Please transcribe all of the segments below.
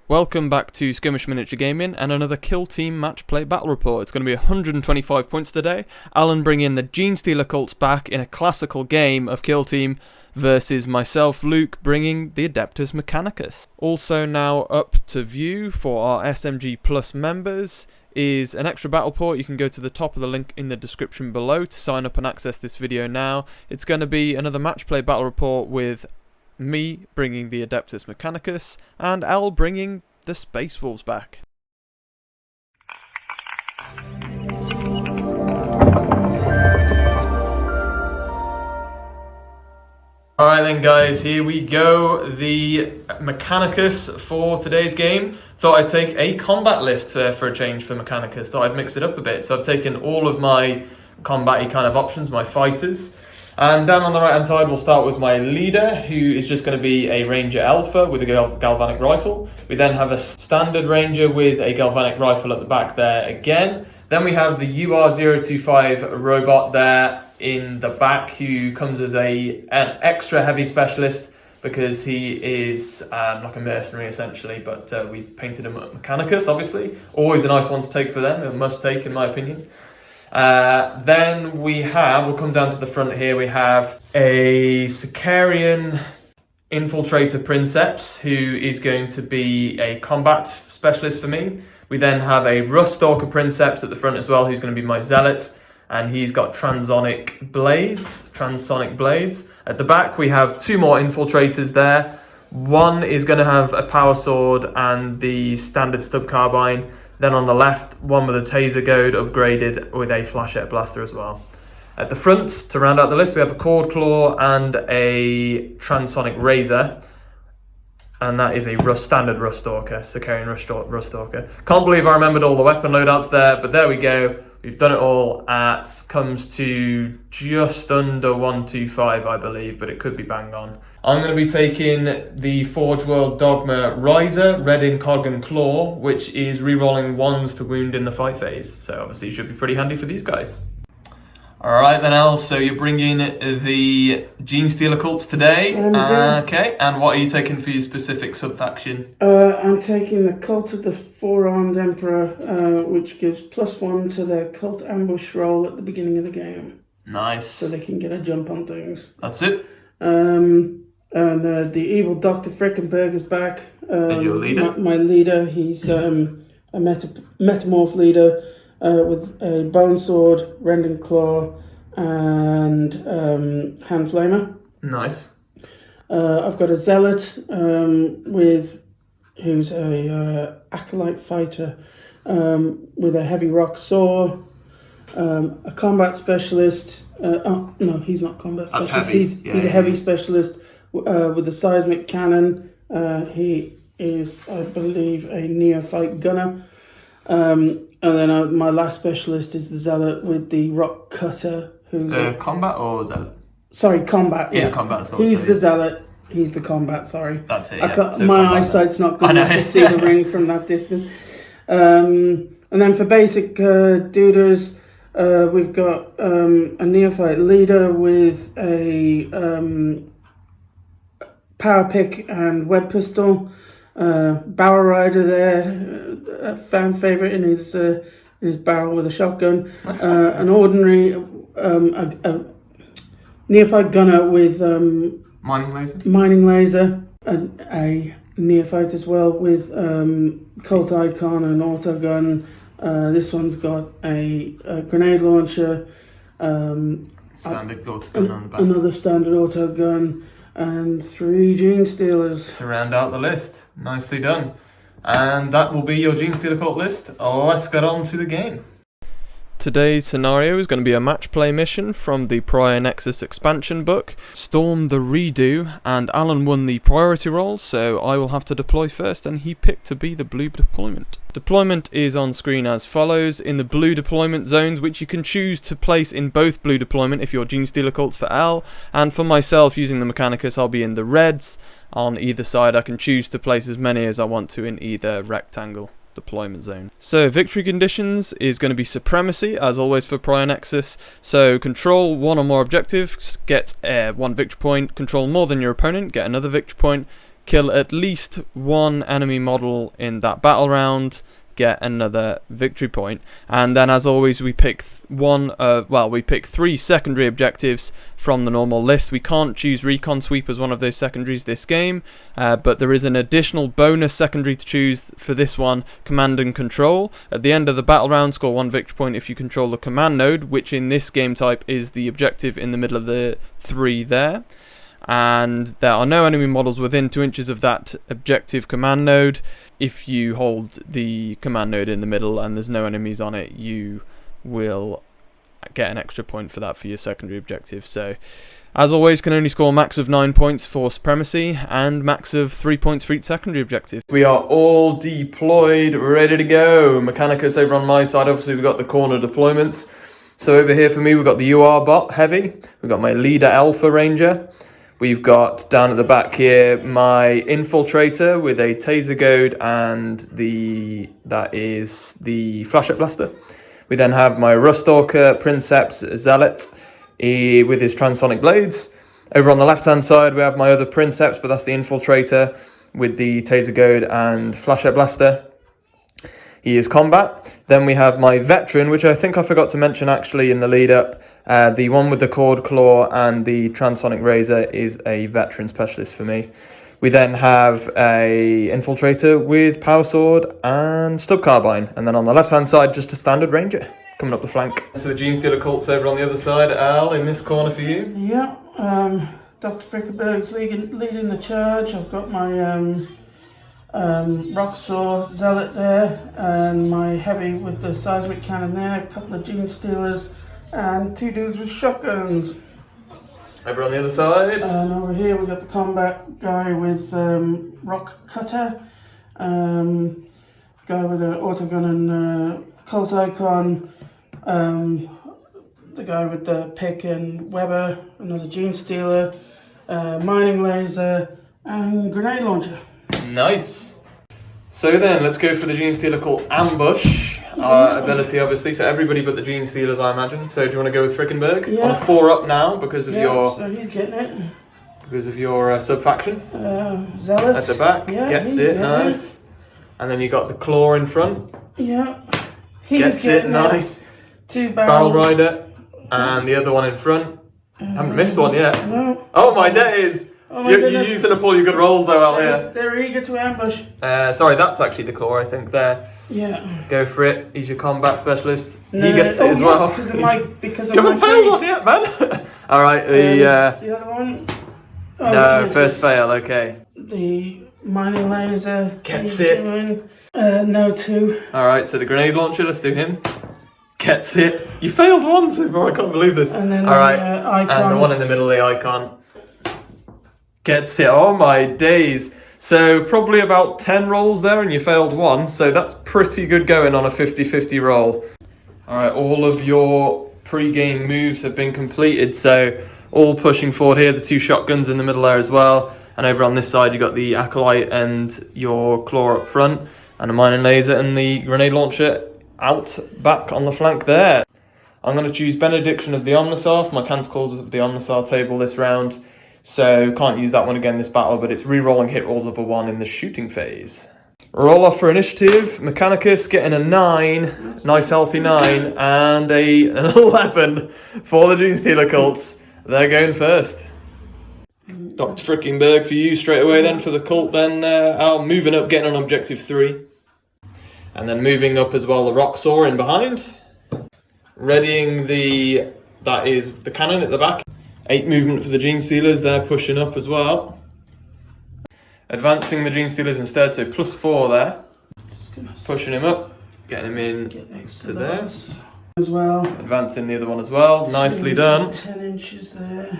Welcome back to Skirmish Miniature Gaming and another Kill Team Match Play Battle Report. It's going to be 125 points today. Alan bringing the Genestealer cults back in a classical game of Kill Team versus myself, Luke, bringing the Adeptus Mechanicus. Also now up to view for our SMG Plus members is an extra battle report. You can go to the top of the link in the description below to sign up and access this video now. It's going to be another match play battle report with me bringing the Adeptus Mechanicus and Al bringing the Space Wolves back. Alright then guys, here we go, the Mechanicus for today's game. Thought I'd take a combat list for a change for Mechanicus, thought I'd mix it up a bit. So I've taken all of my combat-y kind of options, my fighters. And down on the right hand side we'll start with my leader, who is just going to be a Ranger Alpha with a galvanic rifle. We then have a standard Ranger with a galvanic rifle at the back there again. Then we have the UR-025 robot there in the back, who comes as an extra heavy specialist because he is like a mercenary essentially, but we painted him Mechanicus obviously. Always a nice one to take for them, a must take in my opinion. Then we'll come down to the front here, we have a Sicarian Infiltrator Princeps, who is going to be a combat specialist for me. We then have a Rust Stalker Princeps at the front as well, who's going to be my Zealot, and he's got transonic blades. At the back we have two more Infiltrators there. One is going to have a power sword and the standard stub carbine. Then on the left, one with a taser goad upgraded with a flashette blaster as well. At the front, to round out the list, we have a Cord Claw and a Transonic Razor. And that is a standard Rust Stalker, Sicarian Rust Stalker. Can't believe I remembered all the weapon loadouts there, but there we go. We've done it all comes to just under 125, I believe, but it could be bang on. I'm going to be taking the Forge World Dogma Riser, Red in Cog and Claw, which is rerolling 1s to wound in the fight phase. So obviously should be pretty handy for these guys. Alright then, Al, so you're bringing the Genestealer cults today. Okay, and what are you taking for your specific sub-faction? I'm taking the Cult of the Four-Armed Emperor, which gives +1 to their cult ambush roll at the beginning of the game. Nice. So they can get a jump on things. That's it. And the evil Dr. Frickenberg is back. And your leader? My leader, he's a metamorph leader. With a bone sword, rending claw, and hand flamer. Nice. I've got a zealot who's a acolyte fighter with a heavy rock saw, a combat specialist. Oh no, he's not combat specialist. That's heavy. He's a heavy specialist with a seismic cannon. He is, I believe, a neophyte gunner. And then my last specialist is the Zealot with the Rock Cutter. Who's combat or Zealot? Sorry, combat. He's yeah. combat. He's the Zealot. He's the combat. Sorry. That's it. My eyesight's not good enough to see the ring from that distance. And then for basic duders, we've got a neophyte leader with a power pick and web pistol. Barrel rider there, a fan favorite in his barrel with a shotgun. An ordinary a neophyte gunner with mining laser, and a neophyte as well with cult icon and auto gun. This one's got a grenade launcher, standard auto gun on the back. Another standard auto gun. And 3 Genestealers. To round out the list. Nicely done. And that will be your Genestealer cult list. Let's get on to the game. Today's scenario is going to be a match play mission from the Prior Nexus expansion book. Storm the Redo, and Alan won the priority role, so I will have to deploy first, and he picked to be the blue deployment. Deployment is on screen as follows. In the blue deployment zones, which you can choose to place in both blue deployment if you're Genestealer cults for Al, and for myself using the Mechanicus I'll be in the reds. On either side I can choose to place as many as I want to in either rectangle deployment zone. So victory conditions is going to be supremacy as always for Prior Nexus. So control one or more objectives, get 1 victory point. Control more than your opponent, get another victory point. kill at least one enemy model in that battle round, get another victory point. And then, as always, we pick we pick 3 secondary objectives from the normal list. We can't choose Recon Sweep as one of those secondaries this game, but there is an additional bonus secondary to choose for this one, Command and Control. At the end of the battle round, score 1 victory point if you control the command node, which in this game type is the objective in the middle of the 3 there. And there are no enemy models within 2 inches of that objective command node. If you hold the command node in the middle and there's no enemies on it, you will get an extra point for that for your secondary objective. So, as always, can only score max of 9 points for supremacy and max of 3 points for each secondary objective. We are all deployed, ready to go. Mechanicus over on my side, obviously we've got the corner deployments. So over here for me, we've got the UR bot heavy, we've got my leader alpha ranger. We've got down at the back here my infiltrator with a taser goad and that is the flashlight blaster. We then have my Rustalker Princeps Zealot with his transonic blades. Over on the left hand side we have my other Princeps, but that's the infiltrator with the taser goad and flashlight blaster. He is combat. Then we have my veteran, which I think I forgot to mention actually in the lead up. The one with the cord claw and the transonic razor is a veteran specialist for me. We then have a infiltrator with power sword and stub carbine. And then on the left hand side, just a standard ranger coming up the flank. So the Genestealer cult's over on the other side. Al, in this corner for you. Yeah, Dr. Frickerberg's leading the charge. I've got my Rocksaw Zealot there, and my heavy with the seismic cannon there, a couple of Genestealers, and 2 dudes with shotguns. Over on the other side. And over here we got the combat guy with rock cutter, guy with an autogun and cult icon, the guy with the pick and Weber, another Genestealer, mining laser, and grenade launcher. Nice. So then, let's go for the Genestealer called Ambush ability, obviously. So everybody but the Genestealers, I imagine. So do you want to go with Frickenberg? Yeah. On 4 up now because of so he's getting it. sub faction. Zealot At the back, gets it, nice. And then you got the claw in front. Yeah. Gets it, nice. 2 Barrel barrels. rider, and the other one in front. Haven't missed one yet. No. Oh my days! You're using up all your good rolls though out here. They're eager to ambush. Sorry, that's actually the claw, I think, there. Yeah. Go for it. He's your combat specialist. No, he gets it as well. Because of You my haven't failed one yet, man. Alright, the other one. no, first fail, okay. The mining laser. Gets it. No, 2. Alright, so the grenade launcher, let's do him. Gets it. You failed one so far, I can't believe this. And then Alright, the icon. and the one in the middle, the icon. Gets it. Oh my days. So probably about 10 rolls there and you failed 1. So that's pretty good going on a 50-50 roll. Alright, all of your pre-game moves have been completed. So all pushing forward here. The 2 shotguns in the middle there as well. And over on this side you got the Acolyte and your claw up front. And a mining laser and the grenade launcher out back on the flank there. I'm going to choose Benediction of the Omnisaur for my Canticles of the Omnisaur table this round. So can't use that one again this battle, but it's re-rolling hit rolls of a 1 in the shooting phase. Roll off for initiative. Mechanicus getting a 9, nice healthy 9, and an 11 for the Genestealer cults. They're going first. Dr. Frickenberg for you straight away then for the cult. Then moving up, getting on objective 3, and then moving up as well the Rocksaw in behind. Readying that is the cannon at the back. 8 movement for the Genestealers, they're pushing up as well. Advancing the Genestealers instead, so +4 there. Pushing him up, getting him in to there. As well. Advancing the other one as well, nicely done. 10 inches there.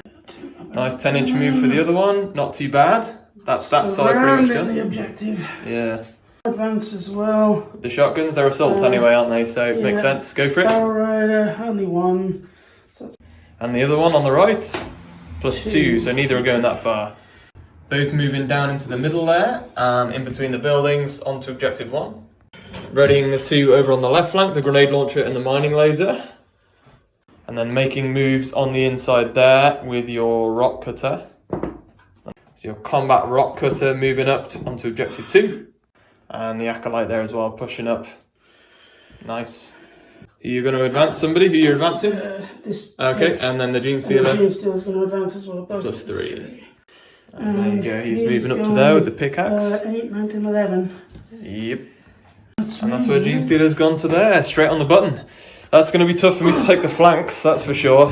Nice 10-inch move for the other one, not too bad. That's that side pretty much done. The objective. Yeah. Advance as well. The shotguns, they're assault anyway, aren't they? So makes sense, go for it. Barrel rider, only 1. And the other one on the right, +2, so neither are going that far. Both moving down into the middle there, in between the buildings, onto objective 1. Readying the 2 over on the left flank, the grenade launcher and the mining laser. And then making moves on the inside there with your rock cutter. So So your combat rock cutter moving up onto objective 2. And the acolyte there as well, pushing up. Nice. Are you going to advance somebody? Who you're advancing? Okay, and then the Genestealer. The Genestealer's going to advance as well. Plus 3. And there you go, he's moving up to there with the pickaxe. 8, 9, 10, 11. Yep. And that's where Genestealer's gone to there, straight on the button. That's going to be tough for me to take the flanks, that's for sure.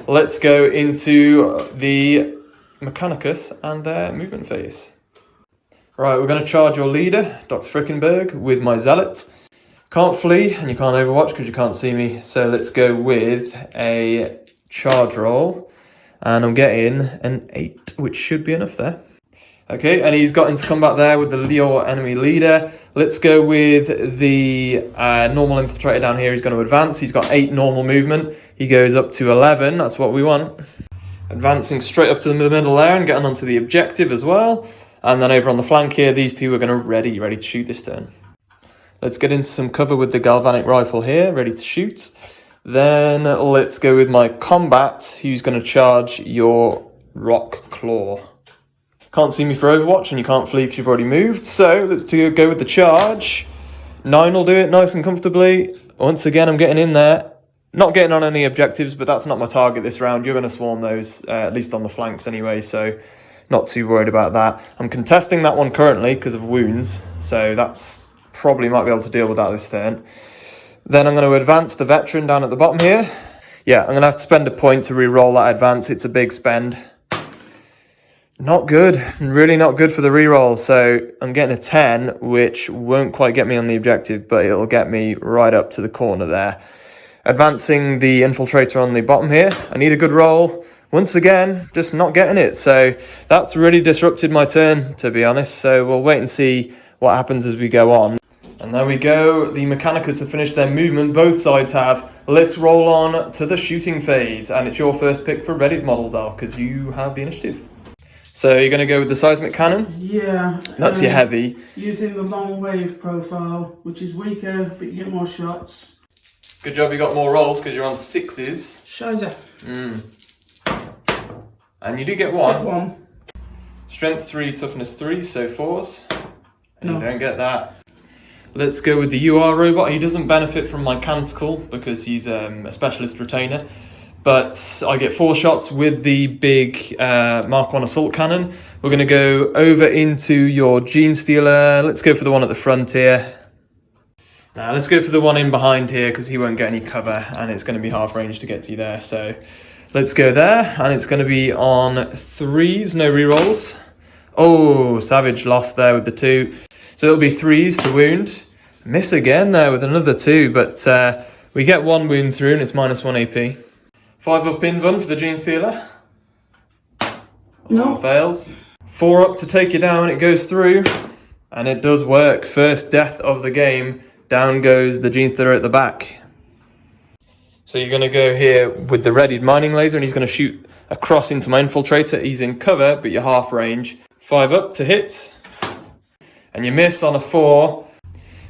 Let's go into the Mechanicus and their movement phase. Right, we're going to charge your leader, Dr. Frickenberg, with my Zealot. Can't flee, and you can't overwatch because you can't see me. So let's go with a charge roll. And I'm getting an 8, which should be enough there. Okay, and he's got into combat there with the Leo enemy leader. Let's go with the normal infiltrator down here. He's going to advance. He's got 8 normal movement. He goes up to 11. That's what we want. Advancing straight up to the middle there and getting onto the objective as well. And then over on the flank here, these two are going to ready to shoot this turn. Let's get into some cover with the galvanic rifle here, ready to shoot. Then let's go with my combat, who's going to charge your rock claw. Can't see me for overwatch, and you can't flee because you've already moved. So let's go with the charge. 9 will do it nice and comfortably. Once again, I'm getting in there. Not getting on any objectives, but that's not my target this round. You're going to swarm those, at least on the flanks anyway, so not too worried about that. I'm contesting that one currently because of wounds, so that's probably might be able to deal with that this turn. Then I'm going to advance the veteran down at the bottom here. Yeah, I'm going to have to spend a point to re-roll that advance. It's a big spend. Not good. Really not good for the re-roll. So I'm getting a 10, which won't quite get me on the objective, but it'll get me right up to the corner there. Advancing the infiltrator on the bottom here. I need a good roll. Once again, just not getting it. So that's really disrupted my turn, to be honest. So we'll wait and see what happens as we go on. And there we go, the Mechanicus have finished their movement, both sides have. Let's roll on to the shooting phase, and it's your first pick for Reddit models, Al, because you have the initiative. So you're going to go with the seismic cannon? Yeah. That's your heavy. Using the long wave profile, which is weaker, but you get more shots. Good job you got more rolls, because you're on 6s. Scheiße. And you do get 1. Get 1. Strength 3, toughness 3, so 4s. And No. you don't get that. Let's go with the UR robot. He doesn't benefit from my canticle because he's a specialist retainer. But I get 4 shots with the big Mark 1 assault cannon. We're going to go over into your Genestealer. Let's go for the one at the front here. Now let's go for the one in behind here because he won't get any cover and it's going to be half range to get to you there. So let's go there, and it's going to be on 3s, no rerolls. Oh, Savage lost there with the 2. So it'll be 3s to wound. Miss again there with another 2, but we get 1 wound through and it's -1 AP. 5 up in one for the Genestealer. No. Fails. 4 up to take you down, it goes through. And it does work. First death of the game. Down goes the Genestealer at the back. So you're going to go here with the readied mining laser and he's going to shoot across into my infiltrator. He's in cover, but you're half range. 5 up to hit. And you miss on a 4.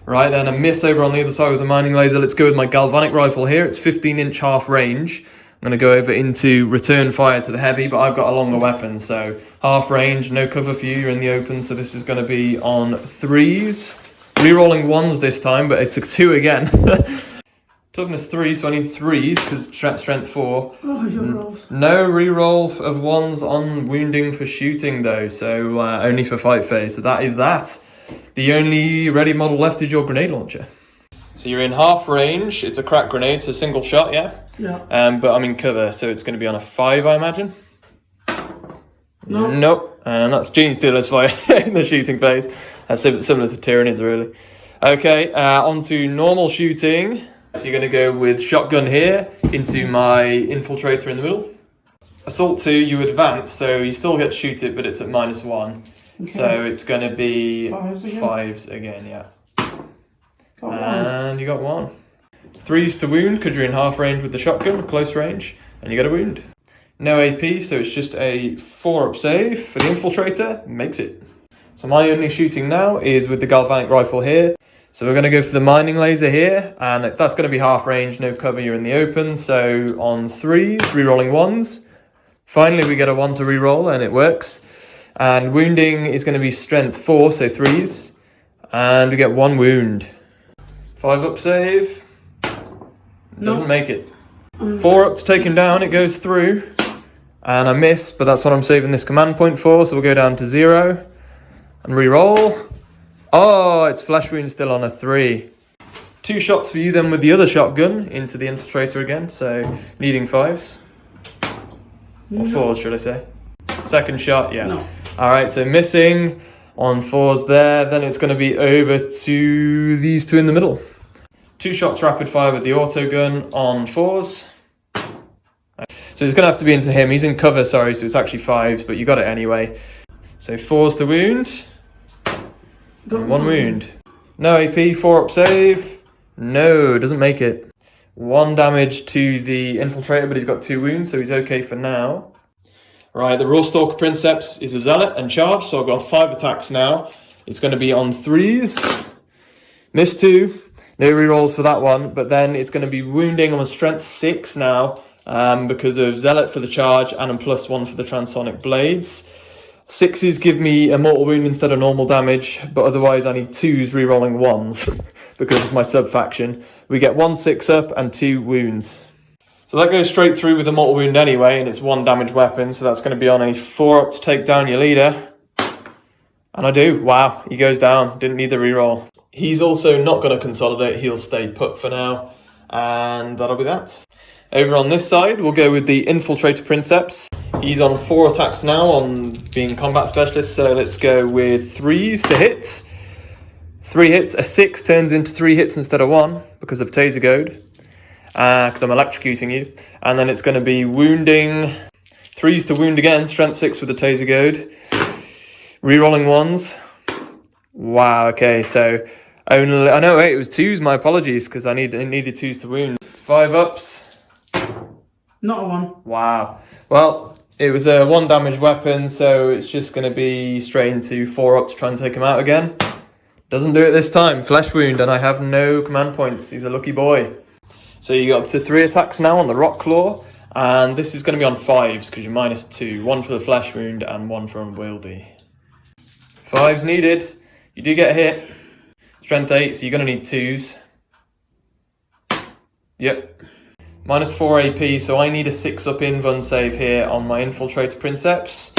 Right, then a miss over on the other side with the mining laser. Let's go with my galvanic rifle here. It's 15-inch half range. I'm going to go over into return fire to the heavy, but I've got a longer weapon. So half range, no cover for you. You're in the open, so this is going to be on 3s. Rerolling 1s this time, but it's a 2 again. Toughness 3, so I need 3s because strength 4. Oh, your rolls. No reroll of 1s on wounding for shooting though, so only for fight phase. So that is that. The only ready model left is your grenade launcher. So you're in half range. It's a crack grenade, so single shot, yeah? Yeah. But I'm in cover, so it's going to be on a 5, I imagine. No. Nope. And that's Genestealer's fire in the shooting phase. That's similar to Tyranids, really. Okay, on to normal shooting. So you're going to go with shotgun here into my infiltrator in the middle. Assault 2, you advance, so you still get to shoot it, but it's at -1. Okay. So it's going to be 5s again, yeah. Got 1. And you got 1. 3s to wound, because you're in half range with the shotgun, close range, and you get a wound. No AP, so it's just a 4-up save for the infiltrator, makes it. So my only shooting now is with the galvanic rifle here. So we're going to go for the mining laser here, and that's going to be half range, no cover, you're in the open. So on 3s, rerolling 1s. Finally we get a 1 to reroll, and it works. And wounding is going to be strength 4, so 3s. And we get 1 wound. 5 up save. Doesn't make it. 4 up to take him down, it goes through. And I miss, but that's what I'm saving this command point for, so we'll go down to 0. And re-roll. Oh, it's flesh wound still on a 3. 2 shots for you then with the other shotgun into the infiltrator again, so needing 5s. Or 4s, should I say. Second shot, yeah. No. Alright, so missing on 4s there, then it's going to be over to these 2 in the middle. 2 shots rapid fire with the auto gun on 4s. So it's going to have to be into him. He's in cover, sorry, so it's actually 5s, but you got it anyway. So 4s to wound. And 1 wound. No AP, 4 up save. No, doesn't make it. 1 damage to the infiltrator, but he's got 2 wounds, so he's okay for now. Right, the Raw Stalker Princeps is a zealot and charge, so I've got 5 attacks now. It's going to be on 3s. Missed 2. No rerolls for that one, but then it's going to be wounding on strength 6 now, because of zealot for the charge and a +1 for the transonic blades. 6s give me a mortal wound instead of normal damage, but otherwise I need 2s rerolling 1s because of my sub-faction. We get 1 6 up and 2 wounds. So that goes straight through with a mortal wound anyway, and it's 1 damaged weapon, so that's going to be on a 4 up to take down your leader. And I do. Wow, he goes down. Didn't need the reroll. He's also not going to consolidate. He'll stay put for now, and that'll be that. Over on this side, we'll go with the Infiltrator Princeps. He's on 4 attacks now on being combat specialist, so let's go with 3s to hit. 3 hits, a 6 turns into 3 hits instead of 1 because of Taser Goad, because I'm electrocuting you. And then it's going to be wounding, 3s to wound again, strength 6 with the Taser Goad. Rerolling 1s. Wow, okay, so only, I know, wait, it was 2s, my apologies, because I needed 2s to wound. 5 ups. Not a 1. Wow. Well, it was a 1 damage weapon, so it's just going to be straight into 4 up to try and take him out again. Doesn't do it this time. Flesh wound, and I have no command points. He's a lucky boy. So you got up to 3 attacks now on the Rock Claw, and this is going to be on 5s because you're -2. 1 for the flesh wound and 1 for unwieldy. 5s needed. You do get a hit. Strength 8, so you're going to need 2s. Yep. -4 AP, so I need a 6 up invuln save here on my Infiltrator Princeps.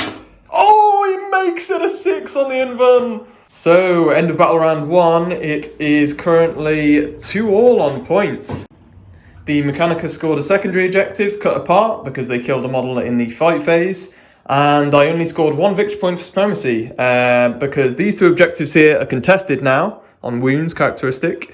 Oh, he makes it a 6 on the invuln! So, end of battle round 1, it is currently 2-all on points. The Mechanicus scored a secondary objective, cut apart, because they killed a model in the fight phase. And I only scored 1 victory point for supremacy, because these 2 objectives here are contested now, on wounds characteristic.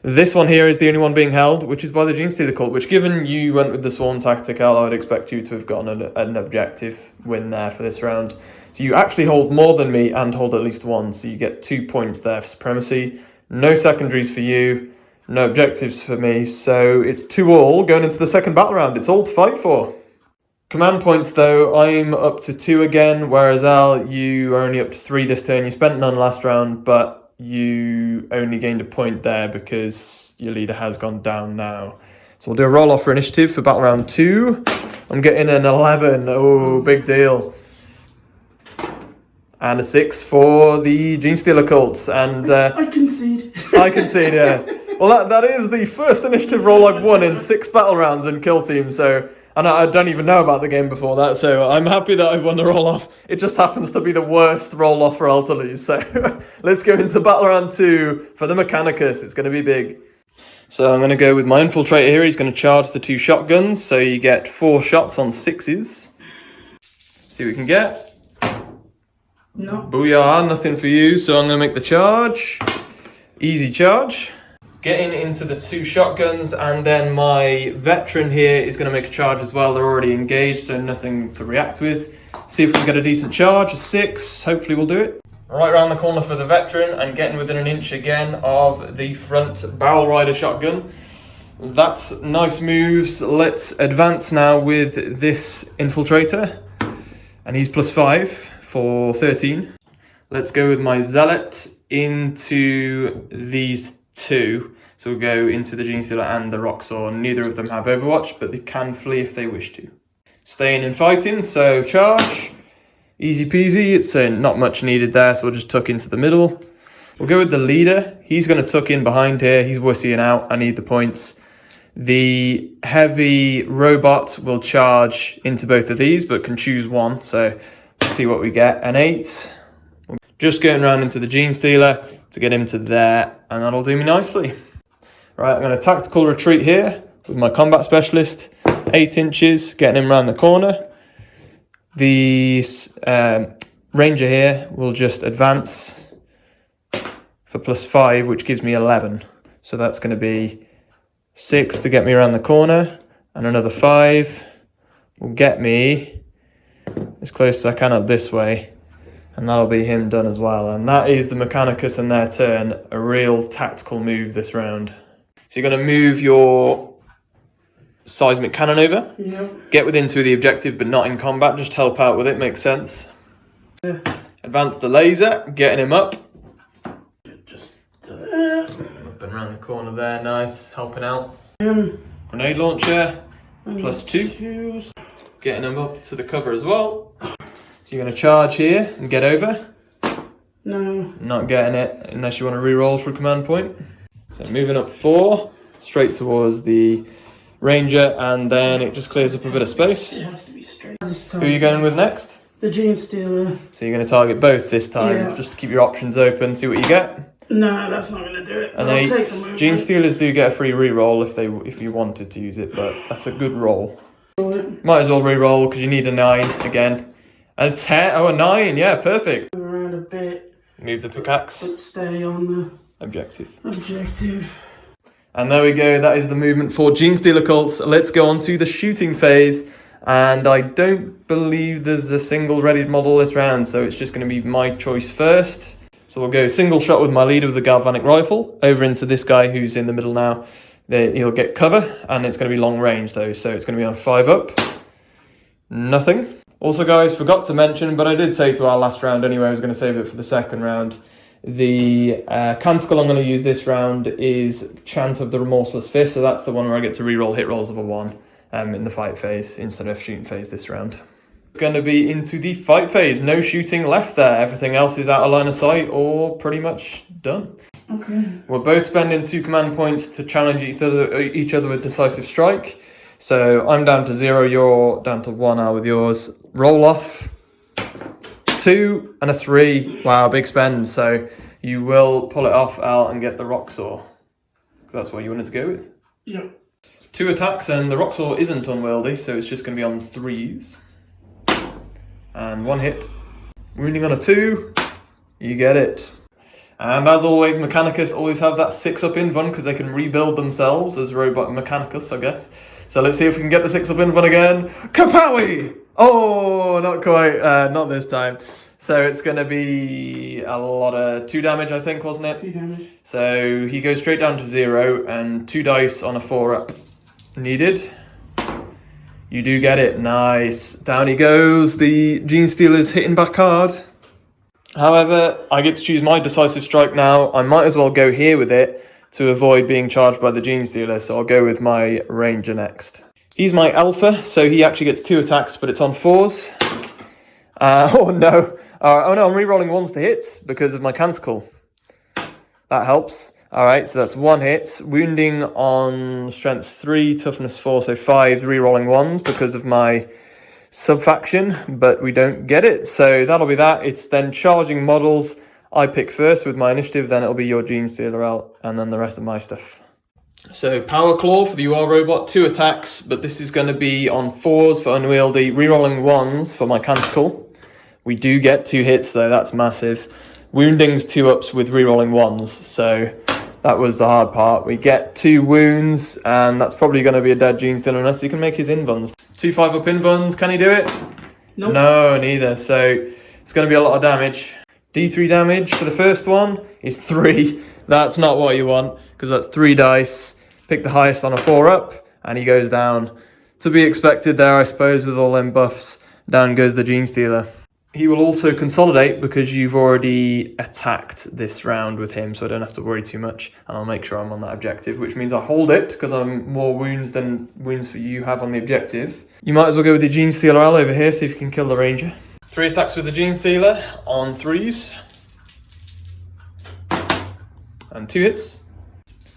This one here is the only one being held, which is by the Genestealer cult, which given you went with the Swarm Tactical, I would expect you to have gotten an objective win there for this round. So you actually hold more than me and hold at least 1, so you get 2 points there for supremacy. No secondaries for you, no objectives for me, so it's 2-all going into the second battle round. It's all to fight for. Command points though, I'm up to 2 again, whereas Al, you are only up to 3 this turn. You spent none last round, but you only gained a point there because your leader has gone down now. So we'll do a roll-off for initiative for battle round 2. I'm getting an 11, oh, big deal. And a 6 for the Genestealer cults, and I concede. I concede, yeah. Well, that is the first initiative roll I've won in 6 battle rounds in Kill Team, so... And I don't even know about the game before that, so I'm happy that I've won the roll-off. It just happens to be the worst roll-off for Al to lose, so let's go into battle round 2 for the Mechanicus. It's going to be big. So I'm going to go with my Infiltrator here. He's going to charge the 2 shotguns, so you get 4 shots on 6s. See what we can get. No. Booyah, nothing for you, so I'm going to make the charge. Easy charge. Getting into the 2 shotguns, and then my veteran here is going to make a charge as well. They're already engaged, so nothing to react with. See if we can get a decent charge, a 6, hopefully we'll do it. Right around the corner for the veteran, and getting within an inch again of the front barrel rider shotgun. That's nice moves. Let's advance now with this Infiltrator, and he's +5 for 13. Let's go with my Zealot into these 2. So we'll go into the Genestealer and the Roxor. Neither of them have Overwatch, but they can flee if they wish to. Staying and fighting, so charge. Easy peasy. It's not much needed there, so we'll just tuck into the middle. We'll go with the leader. He's going to tuck in behind here. He's wussying out. I need the points. The heavy robot will charge into both of these, but can choose one. So let's see what we get. An 8. Just going around into the Genestealer to get him to there, and that'll do me nicely. Right, I'm going to tactical retreat here with my combat specialist. 8 inches, getting him around the corner. The ranger here will just advance for +5, which gives me 11. So that's going to be 6 to get me around the corner, and another 5 will get me as close as I can up this way, and that'll be him done as well. And that is the Mechanicus and their turn, a real tactical move this round. So you're going to move your seismic cannon over, get within to the objective but not in combat, just help out with it, makes sense. Advance the laser, getting him up. Just up and around the corner there, nice, helping out. Grenade launcher, +2, getting him up to the cover as well. So you're going to charge here and get over. No. Not getting it unless you want to re-roll for a command point. So moving up 4, straight towards the ranger, and then it just clears up a bit of space. It has to be straight. Who are you going with next? The Genestealer. So you're going to target both this time, Yeah. just to keep your options open, see what you get. No, that's not going to do it. An I'll 8. take the movement. Genestealers do get a free re-roll if you wanted to use it, but that's a good roll. Might as well re-roll because you need a 9 again. And a 10. Oh, a 9. Yeah, perfect. Move around a bit, Move the pickaxe. but stay on the Objective. objective. And there we go, that is the movement for Genestealer cults. Let's go on to the shooting phase. And I don't believe there's a single readied model this round, so it's just going to be my choice first. So we'll go single shot with my leader with the galvanic rifle, over into this guy who's in the middle now. He'll get cover, and it's going to be long range though, so it's going to be on 5 up. Nothing. Also guys, forgot to mention, but I did say to our last round anyway, I was going to save it for the second round. The canticle I'm going to use this round is Chant of the Remorseless Fist, so that's the one where I get to reroll hit rolls of a 1 in the fight phase instead of shooting phase this round. It's going to be into the fight phase, no shooting left there, everything else is out of line of sight or pretty much done. Okay. We're both spending 2 command points to challenge each other with decisive strike, so I'm down to 0, you're down to 1 now with yours. Roll off. 2 and a 3. Wow, big spend. So you will pull it off, Al, and get the rock saw. That's what you wanted to go with. Yep. 2 attacks, and the rock saw isn't unwieldy, so it's just going to be on 3s. And 1 hit. Wounding on a 2. You get it. And as always, Mechanicus always have that 6-up invuln because they can rebuild themselves as robot Mechanicus, I guess. So let's see if we can get the 6-up invuln again. Kapowie! Oh, not quite. Not this time. So it's going to be a lot of 2 damage, I think, wasn't it? 2 damage. So he goes straight down to 0, and 2 dice on a 4-up needed. You do get it. Nice. Down he goes. The Genestealer's hitting back hard. However, I get to choose my decisive strike now. I might as well go here with it to avoid being charged by the Genestealer, so I'll go with my ranger next. He's my alpha, so he actually gets 2 attacks, but it's on 4s. Oh no. Oh no, I'm re-rolling 1s to hit because of my canticle. That helps. Alright, so that's 1 hit. Wounding on strength 3, toughness 4, so 5 re-rolling 1s because of my sub-faction, but we don't get it. So that'll be that. It's then charging models. I pick first with my initiative, then it'll be your Genestealer out, and then the rest of my stuff. So Power Claw for the UR robot, 2 attacks, but this is going to be on 4s for unwieldy, rerolling 1s for my canticle. We do get 2 hits though, that's massive. Wounding's 2 ups with rerolling 1s, so that was the hard part. We get 2 wounds, and that's probably going to be a dead Genestealer unless he can make his invulns. 2 5-up invulns, can he do it? Nope. No, neither, so it's going to be a lot of damage. D3 damage for the first one is 3. That's not what you want, because that's 3 dice. Pick the highest on a 4-up, and he goes down. To be expected there, I suppose, with all them buffs. Down goes the Genestealer. He will also consolidate because you've already attacked this round with him, so I don't have to worry too much, and I'll make sure I'm on that objective, which means I hold it, because I'm more wounds than wounds that you have on the objective. You might as well go with the Genestealer Al over here, see if you can kill the Ranger. 3 attacks with the Genestealer on 3s. And 2 hits.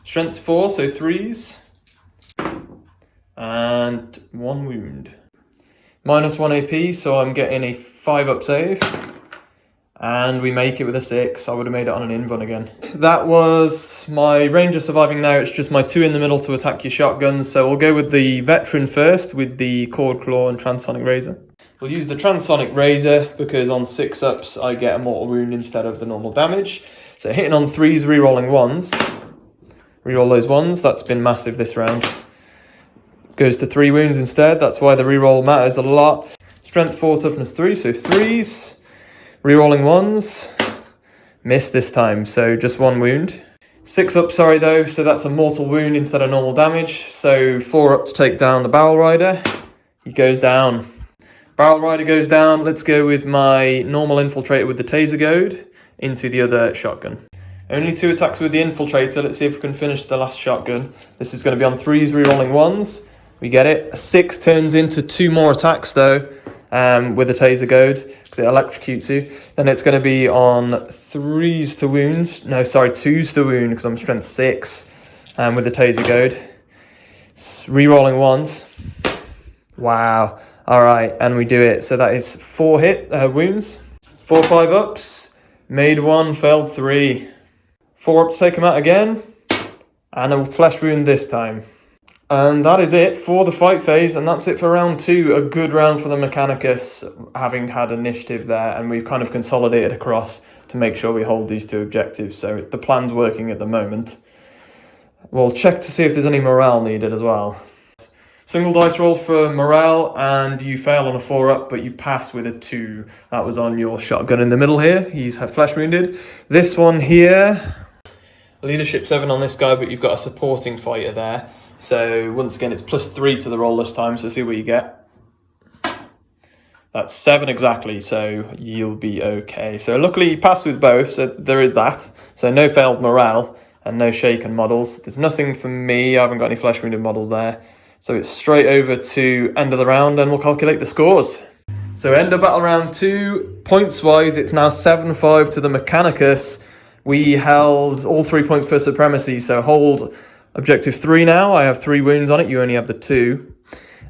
Strength 4, so 3s. And 1 wound. -1 AP, so I'm getting a 5-up save. And we make it with a 6. I would have made it on an invuln again. That was my Ranger surviving now. It's just my 2 in the middle to attack your shotguns. So we'll go with the Veteran first with the Cord Claw and Transonic Razor. We'll use the Transonic Razor because on 6-ups I get a mortal wound instead of the normal damage. So hitting on 3s, rerolling 1s. Reroll those 1s. That's been massive this round. Goes to 3 wounds instead. That's why the reroll matters a lot. Strength 4, Toughness 3, so 3s. Rerolling 1s, missed this time, so just 1 wound. 6 up, sorry though, so that's a mortal wound instead of normal damage. So 4 up to take down the Barrel Rider. He goes down. Barrel Rider goes down. Let's go with my normal Infiltrator with the Taser Goad into the other shotgun. Only 2 attacks with the Infiltrator. Let's see if we can finish the last shotgun. This is going to be on 3s, rerolling 1s. We get it. A 6 turns into 2 more attacks though. With a Taser Goad, because it electrocutes you. Then it's going to be on 3s to wound. No, sorry, 2s to wound, because I'm strength 6 with the Taser Goad. Rerolling 1s. Wow. Alright, and we do it. So that is 4 wounds. 4 5-ups. Made 1, failed 3. 4 ups, take him out again. And a flesh wound this time. And that is it for the fight phase, and that's it for round 2. A good round for the Mechanicus, having had initiative there, and we've kind of consolidated across to make sure we hold these 2 objectives. So the plan's working at the moment. We'll check to see if there's any morale needed as well. Single dice roll for morale, and you fail on a 4-up, but you pass with a 2. That was on your shotgun in the middle here. He's flesh wounded. This one here, leadership 7 on this guy, but you've got a supporting fighter there. So once again, it's +3 to the roll this time, so see what you get. That's 7 exactly, so you'll be okay. So luckily you passed with both, so there is that. So no failed morale and no shaken models. There's nothing for me, I haven't got any flesh wounded models there. So it's straight over to end of the round and we'll calculate the scores. So end of battle round 2, points wise, it's now 7-5 to the Mechanicus. We held all 3 points for supremacy, so hold Objective 3 now. I have 3 wounds on it, you only have the 2.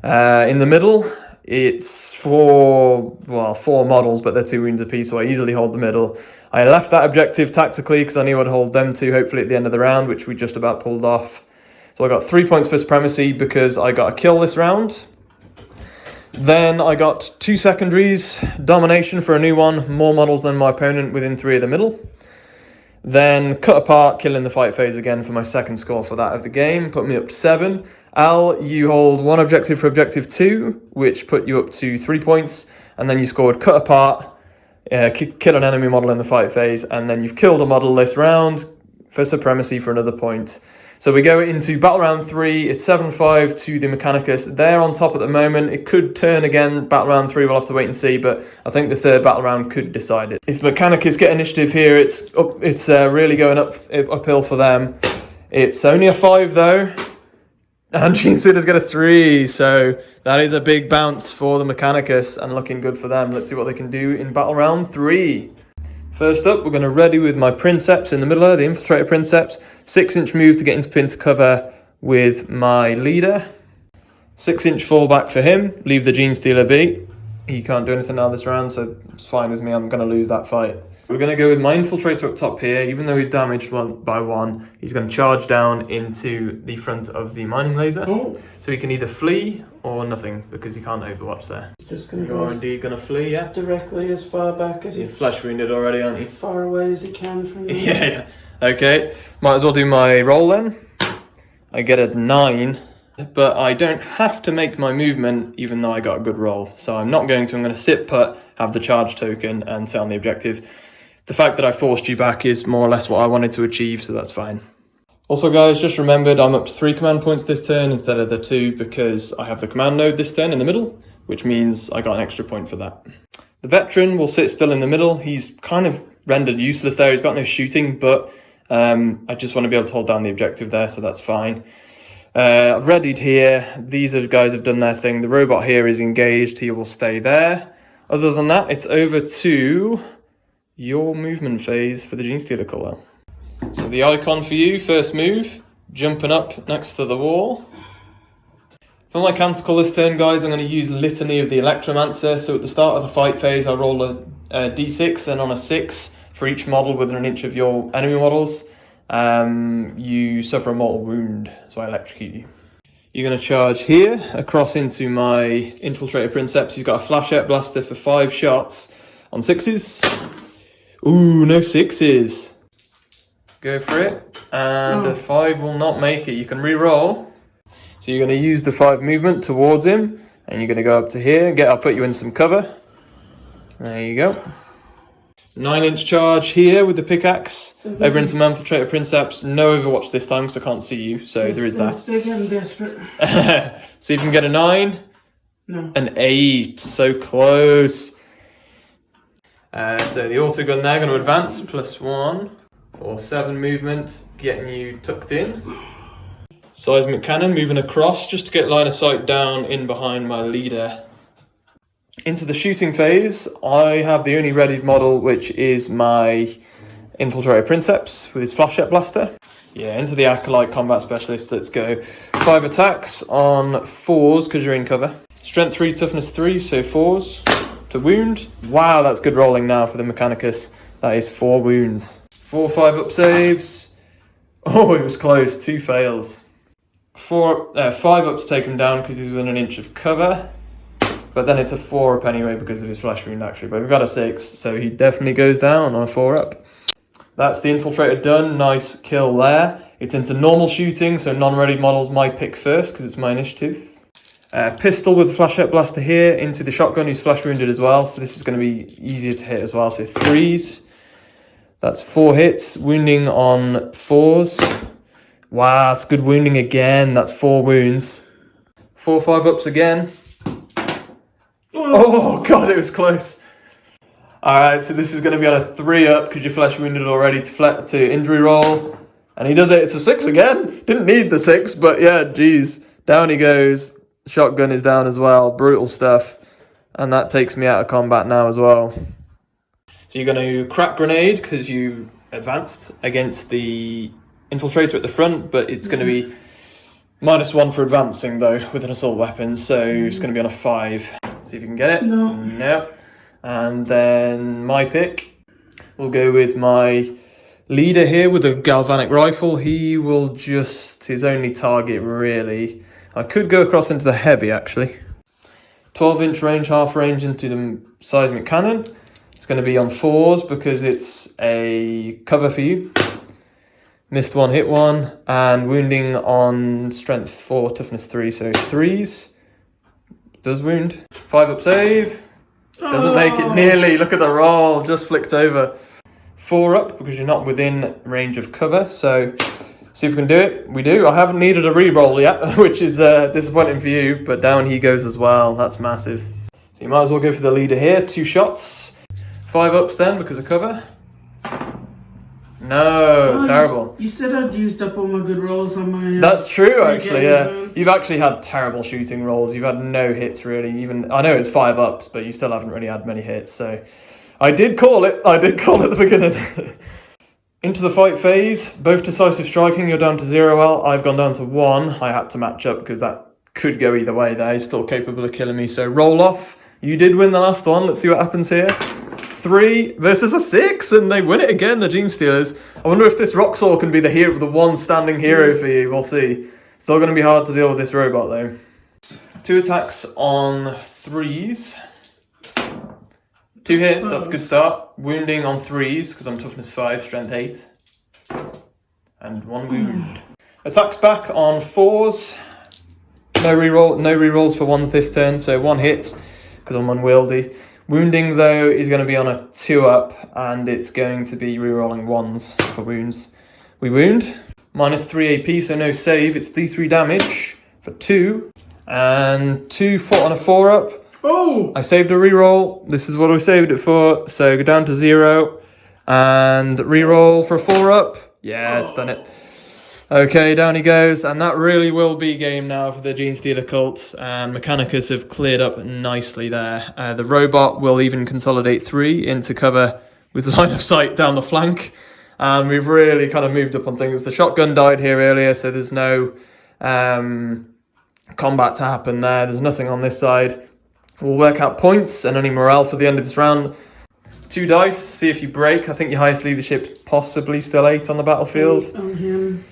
In the middle, it's 4 models, but they're 2 wounds apiece, so I easily hold the middle. I left that objective tactically because I knew I'd hold them 2, hopefully at the end of the round, which we just about pulled off. So I got 3 points for supremacy because I got a kill this round. Then I got 2 secondaries, domination for a new one, more models than my opponent within 3 of the middle. Then cut apart, killing the fight phase again for my second score for that of the game, put me up to 7. Al, you hold 1 objective for objective 2, which put you up to 3 points, and then you scored cut apart, kill an enemy model in the fight phase, and then you've killed a model this round for supremacy for another point. So we go into battle round 3, it's 7-5 to the Mechanicus. They're on top at the moment. It could turn again, battle round 3, we'll have to wait and see, but I think the 3rd battle round could decide it. If Mechanicus get initiative here, it's really going uphill for them. It's only a 5 though, and Genestealer's got a 3, so that is a big bounce for the Mechanicus and looking good for them. Let's see what they can do in battle round 3. First up, we're going to ready with my Princeps in the middle there, the Infiltrator Princeps. 6-inch move to get into pin to cover with my leader. 6-inch fallback for him, leave the Genestealer be. He can't do anything now this round, so it's fine with me, I'm going to lose that fight. We're going to go with my Infiltrator up top here. Even though he's damaged by 1, he's going to charge down into the front of the mining laser. Oh. So he can either flee or nothing, because he can't overwatch there. Just going to You're indeed going to flee, yeah? directly as far back as You're flesh wounded already, aren't you? far away as he can from me. Yeah. Okay, might as well do my roll then. I get a 9, but I don't have to make my movement even though I got a good roll. So I'm not going to, I'm going to sit put, have the charge token and sit on the objective. The fact that I forced you back is more or less what I wanted to achieve, so that's fine. Also guys, just remembered I'm up to 3 command points this turn instead of the 2 because I have the command node this turn in the middle, which means I got an extra point for that. The veteran will sit still in the middle. He's kind of rendered useless there. He's got no shooting, but I just want to be able to hold down the objective there, so that's fine. I've readied here. These guys have done their thing. The robot here is engaged. He will stay there. Other than that, it's over to your movement phase for the Genestealer call. So the icon for you, first move, jumping up next to the wall. For my canticle this turn, guys, I'm going to use Litany of the Electromancer. So at the start of the fight phase, I roll a d6, and on a 6 for each model within an inch of your enemy models, you suffer a mortal wound, so I electrocute you. You're going to charge here, across into my Infiltrator Princeps. He's got a Flashette Blaster for 5 shots on 6s. Ooh, no 6s. Go for it, and a 5 will not make it. You can re-roll. So you're going to use the 5 movement towards him, and you're going to go up to here. I'll put you in some cover. There you go. 9-inch charge here with the pickaxe. Over into my Infiltrator Princeps. No Overwatch this time because I can't see you, so there is that. They're getting desperate. See if you can get a 9. No. An 8. So close. So the auto gun there going to advance +1 for 7 movement, getting you tucked in. Seismic cannon moving across just to get line of sight down in behind my leader. Into the shooting phase, I have the only readied model, which is my Infiltrator Princeps with his Flashette Blaster. Yeah, into the Acolyte Combat Specialist, let's go. 5 attacks on 4s because you're in cover. Strength 3, Toughness 3, so 4s to wound. Wow, that's good rolling now for the Mechanicus. That is 4 wounds. 4, 5 up saves. Oh, it was close, 2 fails. 5 ups take him down because he's within an inch of cover. But then it's a 4 up anyway because of his flesh wound actually. But we've got a 6, so he definitely goes down on a 4 up. That's the Infiltrator done, nice kill there. It's into normal shooting, so non-ready models my pick first because it's my initiative. Pistol with the Flashette Blaster here into the shotgun who's flesh wounded as well. So this is going to be easier to hit as well, so 3s. That's 4 hits, wounding on 4s. Wow, that's good wounding again. That's 4 wounds. 4, 5 ups again. Oh god, it was close. Alright, so this is going to be on a 3 up because you're flesh wounded already to injury roll. And he does it. It's a 6 again. Didn't need the 6, but yeah, geez. Down he goes. Shotgun is down as well. Brutal stuff. And that takes me out of combat now as well. So you're going to crack grenade because you advanced against the Infiltrator at the front, but it's going to be -1 for advancing though with an assault weapon, so it's going to be on a 5. See if you can get it. No. And then my pick, we'll go with my leader here with a galvanic rifle. He will just, his only target really. I could go across into the heavy actually. 12-inch range, half range into the seismic cannon. It's going to be on 4s because it's a cover for you. Missed 1, hit 1, and wounding on strength 4, toughness 3, so 3s. Does wound. 5 up save. Doesn't make it nearly. Look at the roll, just flicked over. 4 up because you're not within range of cover, so see if we can do it. We do. I haven't needed a re-roll yet, which is disappointing for you, but down he goes as well. That's massive. So you might as well go for the leader here. 2 shots. 5 ups then because of cover. No, terrible. You said I'd used up all my good rolls on my... That's true, actually, yeah. You've actually had terrible shooting rolls. You've had no hits, really. Even I know it's 5 ups, but you still haven't really had many hits, so... I did call it. I did call it at the beginning. Into the fight phase. Both decisive striking, you're down to 0L. I've gone down to 1. I had to match up because that could go either way there. He's still capable of killing me, so roll off. You did win the last one. Let's see what happens here. 3 versus a 6, and they win it again, the Genestealers. I wonder if this Roxor can be the hero, the one standing hero for you. We'll see. Still going to be hard to deal with this robot, though. 2 attacks on 3s. 2 hits, that's a good start. Wounding on 3s, because I'm toughness 5, strength 8. And 1 wound. Attacks back on 4s. No rerolls for 1s this turn, so 1 hit, because I'm unwieldy. Wounding, though, is going to be on a 2 up, and it's going to be rerolling 1s for wounds. We wound. -3 AP, so no save. It's D3 damage for 2. And 2 foot on a 4 up. Oh! I saved a reroll. This is what I saved it for. So go down to 0. And reroll for a 4 up. Yeah, it's done it. Okay, down he goes, and that really will be game now for the Genestealer cult, and Mechanicus have cleared up nicely there. The robot will even consolidate 3 into cover with line of sight down the flank, and we've really kind of moved up on things. The shotgun died here earlier, so there's no combat to happen there. There's nothing on this side. We'll work out points and any morale for the end of this round. 2 dice, see if you break. I think your highest leadership's possibly still 8 on the battlefield. On him.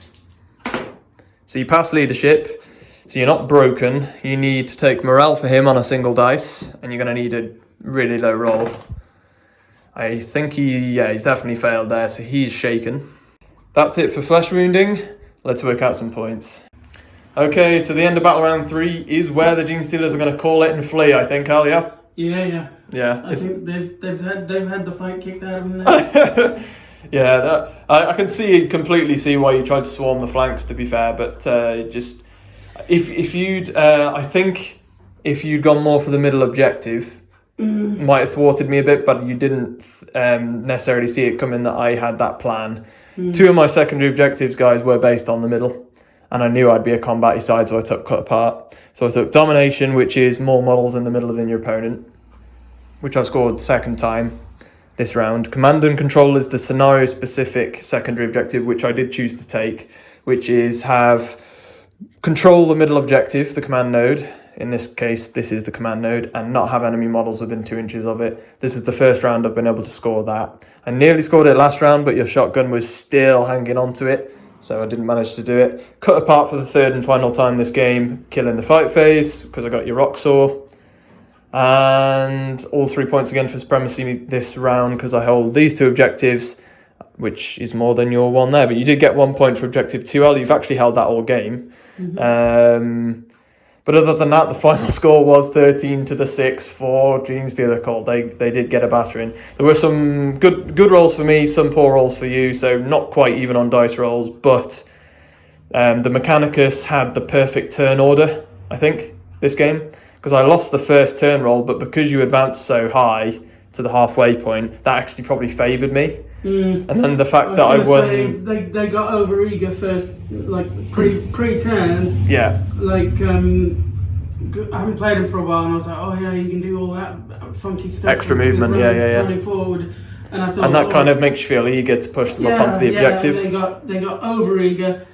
So you pass leadership, so you're not broken. You need to take morale for him on a single dice, and you're going to need a really low roll. I think he's definitely failed there, so he's shaken. That's it for flesh wounding. Let's work out some points. Okay, so the end of battle round 3 is where the Genestealers are going to call it and flee, I think, Al, yeah? Yeah. I think they've had the fight kicked out of them there. Yeah, I can completely see why you tried to swarm the flanks, to be fair, but just if you'd I think if you'd gone more for the middle objective, might have thwarted me a bit, but you didn't necessarily see it coming that I had that plan. 2 of my secondary objectives, guys, were based on the middle, and I knew I'd be a combat-y side, so I took cut apart. So I took domination, which is more models in the middle than your opponent, which I've scored second time this round. Command and control is the scenario-specific secondary objective, which I did choose to take, which is have control the middle objective, the command node. In this case, this is the command node, and not have enemy models within 2 inches of it. This is the first round I've been able to score that. I nearly scored it last round, but your shotgun was still hanging on to it, so I didn't manage to do it. Cut apart for the 3rd and final time this game, killing the fight phase, because I got your rock saw. And all 3 points again for supremacy this round because I hold these 2 objectives, which is more than your 1 there. But you did get 1 point for objective 2L. You've actually held that all game. But other than that, the final score was 13-6 for Genestealer cult. They did get a battering. There were some good rolls for me, some poor rolls for you, so not quite even on dice rolls. But the Mechanicus had the perfect turn order, I think, this game. Because I lost the first turn roll, but because you advanced so high to the halfway point, that actually probably favoured me. And then the fact that I won... They got over eager first, like pre-turn. Yeah. Like, I haven't played them for a while, and I was like, oh yeah, you can do all that funky stuff. Extra movement, running forward. And I thought, and that kind of makes you feel eager to push them up onto the objectives. They got over eager,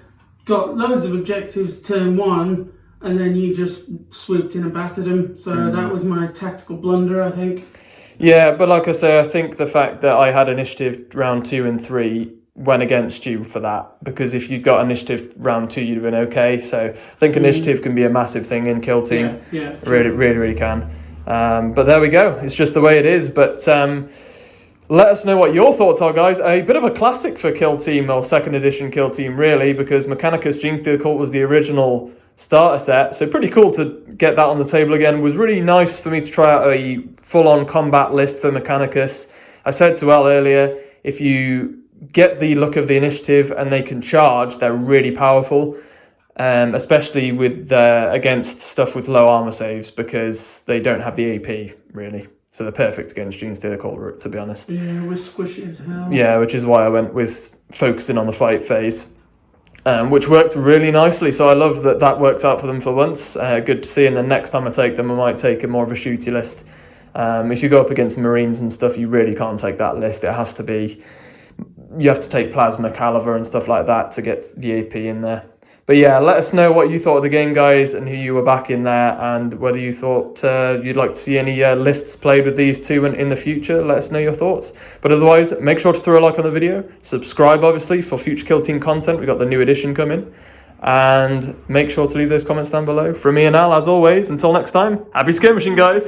got loads of objectives turn 1, and then you just swooped in and battered them. So that was my tactical blunder, I think. Yeah, but like I say, I think the fact that I had initiative round 2 and 3 went against you for that. Because if you got initiative round 2, you'd have been okay. So I think initiative can be a massive thing in Kill Team. Yeah. Really can. But there we go. It's just the way it is. But let us know what your thoughts are, guys. A bit of a classic for Kill Team, or 2nd edition Kill Team, really, because Mechanicus Genestealer Cult was the original starter set, so pretty cool to get that on the table again. It was really nice for me to try out a full-on combat list for Mechanicus. I said to Al earlier, if you get the look of the initiative and they can charge, they're really powerful, especially with against stuff with low armor saves, because they don't have the AP, really. So they're perfect against Genestealer Cult, to be honest. Yeah, we're squishy as hell. Yeah, which is why I went with focusing on the fight phase. Which worked really nicely, so I love that worked out for them for once. Good to see, and then next time I take them, I might take a more of a shooty list. If you go up against Marines and stuff, you really can't take that list. It has to be, you have to take Plasma Caliber and stuff like that to get the AP in there. But yeah, let us know what you thought of the game, guys, and who you were back in there, and whether you thought you'd like to see any lists played with these 2 in the future. Let us know your thoughts. But otherwise, make sure to throw a like on the video. Subscribe, obviously, for future Kill Team content. We've got the new edition coming. And make sure to leave those comments down below. From me and Al, as always, until next time, happy skirmishing, guys.